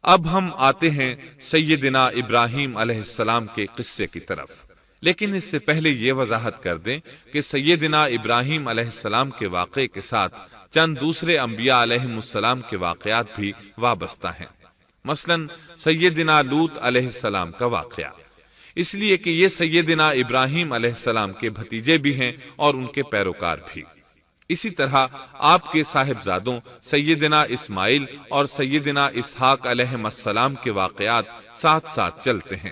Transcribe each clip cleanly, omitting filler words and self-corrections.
اب ہم آتے ہیں سیدنا ابراہیم علیہ السلام کے قصے کی طرف، لیکن اس سے پہلے یہ وضاحت کر دیں کہ سیدنا ابراہیم علیہ السلام کے واقعے کے ساتھ چند دوسرے انبیاء علیہم السلام کے واقعات بھی وابستہ ہیں، مثلا سیدنا لوط علیہ السلام کا واقعہ، اس لیے کہ یہ سیدنا ابراہیم علیہ السلام کے بھتیجے بھی ہیں اور ان کے پیروکار بھی۔ اسی طرح آپ کے صاحبزادوں سیدنا اسماعیل اور سیدنا اسحاق علیہ السلام کے واقعات ساتھ ساتھ چلتے ہیں۔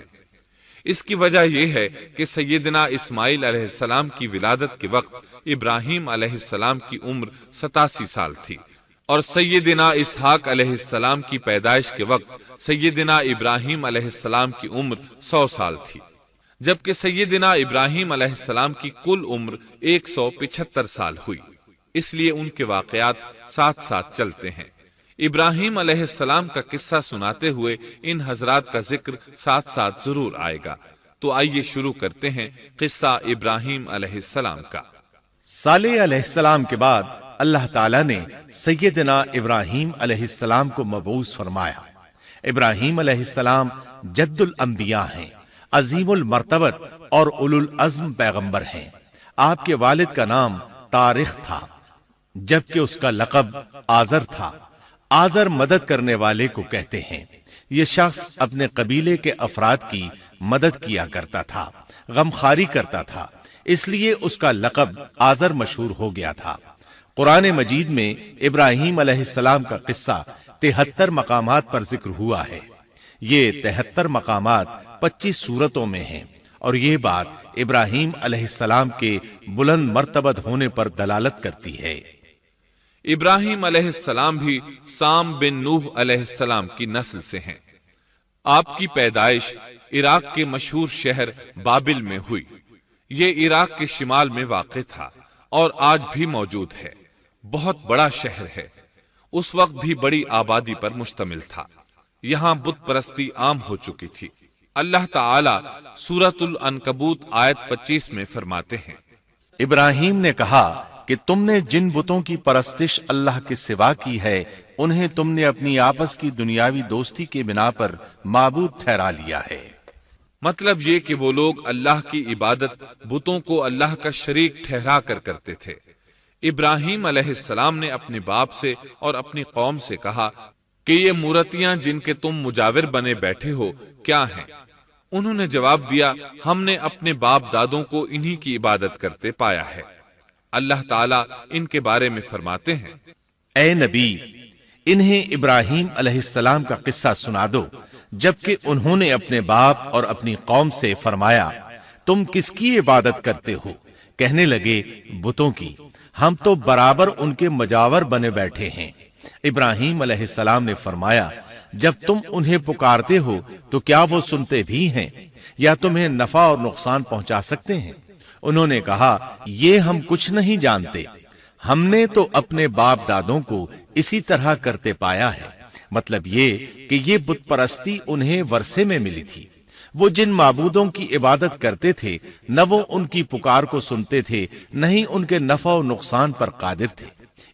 اس کی وجہ یہ ہے کہ سیدنا اسماعیل علیہ السلام کی ولادت کے وقت ابراہیم علیہ السلام کی عمر 87 سال تھی، اور سیدنا اسحاق علیہ السلام کی پیدائش کے وقت سیدنا ابراہیم علیہ السلام کی عمر 100 سال تھی، جبکہ سیدنا ابراہیم علیہ السلام کی کل عمر 175 سال ہوئی، اس لیے ان کے واقعات ساتھ ساتھ چلتے ہیں۔ ابراہیم علیہ السلام کا قصہ سناتے ہوئے ان حضرات کا ذکر ساتھ ساتھ ضرور آئے گا، تو آئیے شروع کرتے ہیں قصہ ابراہیم علیہ السلام کا۔ صالح علیہ السلام کے بعد اللہ تعالیٰ نے سیدنا ابراہیم علیہ السلام کو مبعوث فرمایا۔ ابراہیم علیہ السلام جد الانبیاء ہیں، عظیم المرتبت اور اولو العزم پیغمبر ہیں۔ آپ کے والد کا نام طارق تھا، جبکہ اس کا لقب آزر تھا۔ آزر مدد کرنے والے کو کہتے ہیں۔ یہ شخص اپنے قبیلے کے افراد کی مدد کیا کرتا تھا، غمخواری کرتا تھا، اس لیے اس کا لقب آزر مشہور ہو گیا تھا۔ قرآن مجید میں ابراہیم علیہ السلام کا قصہ 73 مقامات پر ذکر ہوا ہے۔ یہ 73 مقامات 25 سورتوں میں ہیں، اور یہ بات ابراہیم علیہ السلام کے بلند مرتبت ہونے پر دلالت کرتی ہے۔ ابراہیم علیہ السلام بھی سام بن نوح علیہ السلام کی نسل سے ہیں۔ آپ کی پیدائش عراق کے مشہور شہر بابل میں ہوئی۔ یہ عراق کے شمال میں واقع تھا اور آج بھی موجود ہے۔ بہت بڑا شہر ہے، اس وقت بھی بڑی آبادی پر مشتمل تھا۔ یہاں بت پرستی عام ہو چکی تھی۔ اللہ تعالی سورۃ العنکبوت آیت 25 میں فرماتے ہیں، ابراہیم نے کہا کہ تم نے جن بتوں کی پرستش اللہ کے سوا کی ہے، انہیں تم نے اپنی آپس کی دنیاوی دوستی کے بنا پر معبود ٹھہرا لیا ہے۔ مطلب یہ کہ وہ لوگ اللہ کی عبادت بتوں کو اللہ کا شریک ٹھہرا کر کرتے تھے۔ ابراہیم علیہ السلام نے اپنے باپ سے اور اپنی قوم سے کہا کہ یہ مورتیاں جن کے تم مجاور بنے بیٹھے ہو کیا ہیں؟ انہوں نے جواب دیا، ہم نے اپنے باپ دادوں کو انہی کی عبادت کرتے پایا ہے۔ اللہ تعالیٰ ان کے بارے میں فرماتے ہیں، اے نبی، انہیں ابراہیم علیہ السلام کا قصہ سنا دو، جبکہ انہوں نے اپنے باپ اور اپنی قوم سے فرمایا، تم کس کی عبادت کرتے ہو؟ کہنے لگے، بتوں کی، ہم تو برابر ان کے مجاور بنے بیٹھے ہیں۔ ابراہیم علیہ السلام نے فرمایا، جب تم انہیں پکارتے ہو تو کیا وہ سنتے بھی ہیں یا تمہیں نفع اور نقصان پہنچا سکتے ہیں؟ انہوں نے کہا، یہ ہم کچھ نہیں جانتے، ہم نے تو اپنے باپ دادوں کو اسی طرح کرتے پایا ہے۔ مطلب یہ کہ یہ بت پرستی انہیں ورثے میں ملی تھی۔ وہ جن معبودوں کی عبادت کرتے تھے، نہ وہ ان کی پکار کو سنتے تھے، نہ ہی ان کے نفع و نقصان پر قادر تھے۔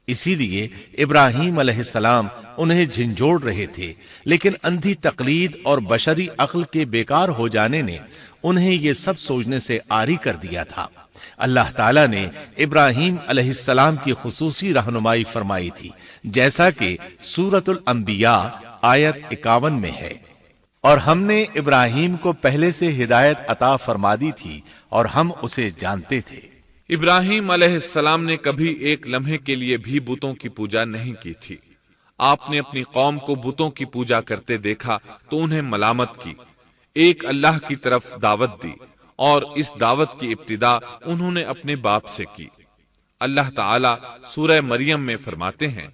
اسی لیے ابراہیم علیہ السلام انہیں جھنجھوڑ رہے تھے، لیکن اندھی تقلید اور بشری عقل کے بیکار ہو جانے نے انہیں یہ سب سوچنے سے عاری کر دیا تھا۔ اللہ تعالیٰ نے ابراہیم علیہ السلام کی خصوصی رہنمائی فرمائی تھی، جیسا کہ سورۃ الانبیاء آیت 51 میں ہے، اور ہم نے ابراہیم کو پہلے سے ہدایت عطا فرما دی تھی اور ہم اسے جانتے تھے۔ ابراہیم علیہ السلام نے کبھی ایک لمحے کے لیے بھی بتوں کی پوجا نہیں کی تھی۔ آپ نے اپنی قوم کو بتوں کی پوجا کرتے دیکھا تو انہیں ملامت کی، ایک اللہ کی طرف دعوت دی، اور اس دعوت کی ابتدا انہوں نے اپنے باپ سے کی۔ اللہ تعالیٰ سورہ مریم میں فرماتے ہیں،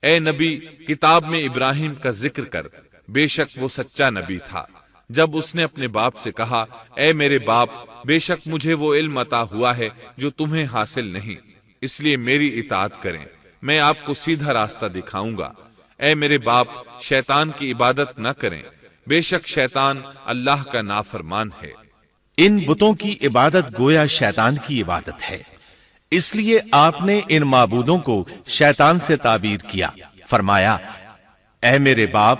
اے نبی، کتاب میں ابراہیم کا ذکر کر، بے شک وہ سچا نبی تھا۔ جب اس نے اپنے باپ سے کہا، اے میرے باپ، بے شک مجھے وہ علم عطا ہوا ہے جو تمہیں حاصل نہیں، اس لیے میری اطاعت کریں، میں آپ کو سیدھا راستہ دکھاؤں گا۔ اے میرے باپ، شیطان کی عبادت نہ کریں، بے شک شیطان اللہ کا نافرمان ہے۔ ان بتوں کی عبادت گویا شیطان کی عبادت ہے، اس لیے آپ نے ان معبودوں کو شیطان سے تعبیر کیا۔ فرمایا، اے میرے باپ،